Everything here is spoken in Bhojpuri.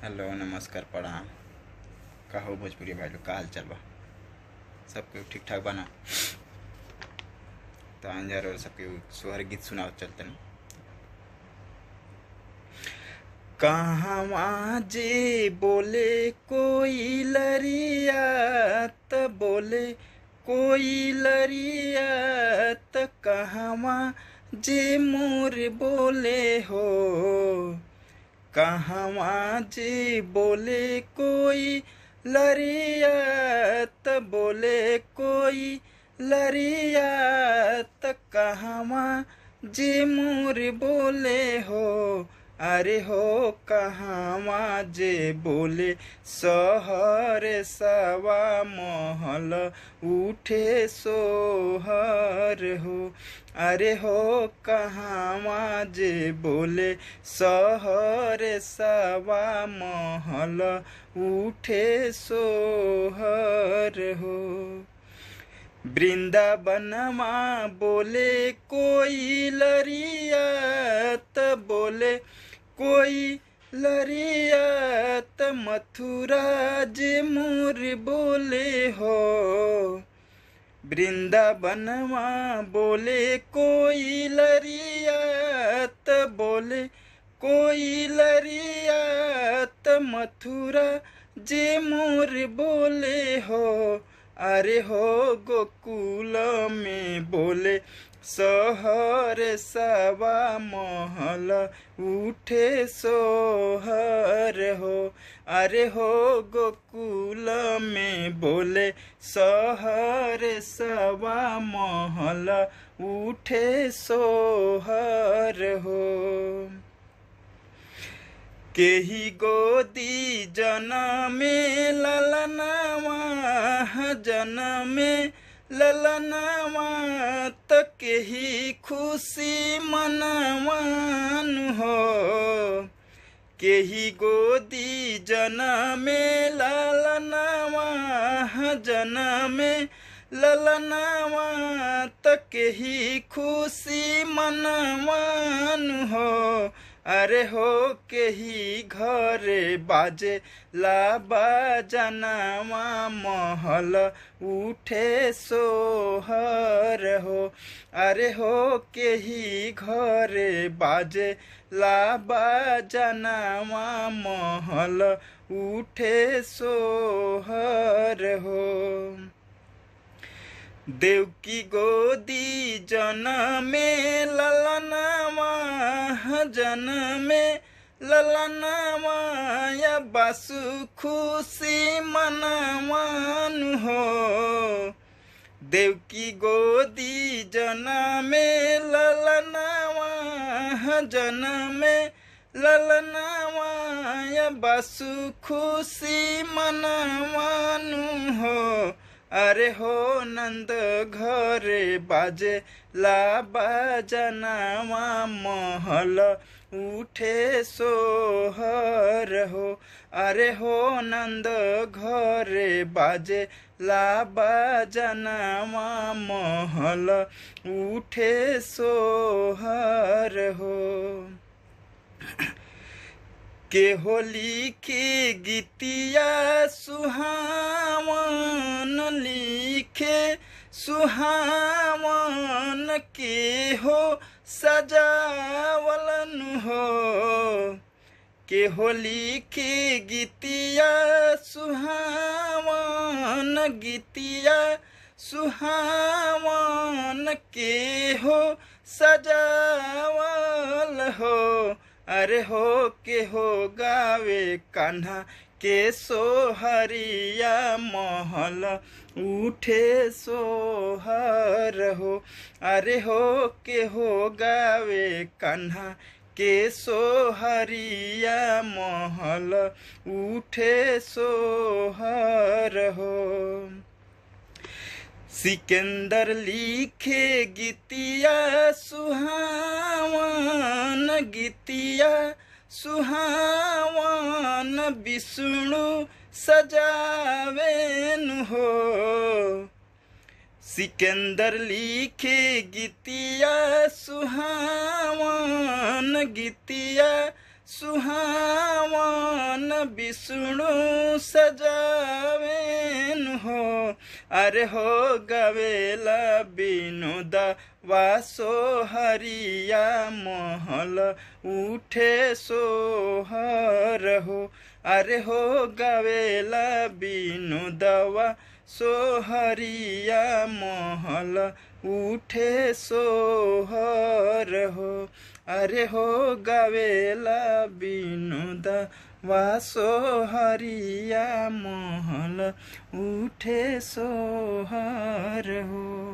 हेलो, नमस्कार, प्रणाम। का हो भोजपुरी भाई लोग, का हाल चाल बा? सबके ठीक ठाक बा ना? तो अंजार और सबके सोहर गीत सुनाओ चलते हैं। कहवा जे बोले कोई लरिया, त बोले कोई लरिया, त कहवा जे मोर बोले हो। कहवा जे बोले कोई लरिया, त बोले कोई लरिया, त कहवा जे मोर बोले हो। अरे हो कहवा जे बोले सहर सवा महल उठे सोहर हो। अरे हो कहवा जे बोले सहर सवा महल उठे सोहर हो। वृंदावनमा बोले कोई लरिया, त बोले कोई लरिया, त मथुरा जे मोर बोले हो। वृंदावनमा बोले कोई लरिया, त बोले कोई लरिया, त मथुरा जे मोर बोले हो। अरे हो गोकुल में बोले सहर सवा महल उठे सोहर हो। अरे हो गोकुल में बोले सहर सवा महल उठे सोहर हो। केही गोदी जनमे ललनवा, जनमे ललनवा, त केही खुशी मनवन हो। केही गोदी जनमे ललनवा, जनमे ललनवा, त केही खुशी मनवन हो। अरे हो केही घरे बाजे ला बाजनवा, महल उठे सोहर हो। अरे हो केही घरे बाजे ला बाजनवा, महल उठे सोहर हो। देवकी गोदी जनमे ललनवा, जनमे ललनवा, या बासु खुशी मनवन हो। देवकी गोदी जनमे ललनवा, जनमे ललनवा, या बासु खुशी मनवन हो। अरे हो नंद घरे बाजे ला बाजनवा, महल उठे सोहर हो। अरे हो नंद घरे बाजे ला बाजनवा, महल उठे सोहर हो। के होली के गीतिया सुहावन लिखे सुहावन, के हो सजावलन हो। के होली के गीतिया सुहावन, गीतिया सुहावन, के हो सजावल हो। अरे हो के हो गावे कान्हा के सोहरिया, महल उठे सोहर हो। अरे हो के हो गावे कान्हा के सोहरिया, महल उठे सोहर हो। सिकंदर लिखे गीतिया सुहावन, गीतिया सुहावन, विष्णु सजावेन हो। सिकंदर लिखे गीतिया सुहावन, गीतिया सुहावन विष्णु सजावेन हो। अरे हो गवेला विनोद वासो हरिया महल उठे सोहर हो। अरे हो गवेला विनोदवा सोहरिया महल उठे सोहर हो। अरे हो गवेला विनोदवा सोहरिया महल उठे सोहर हो।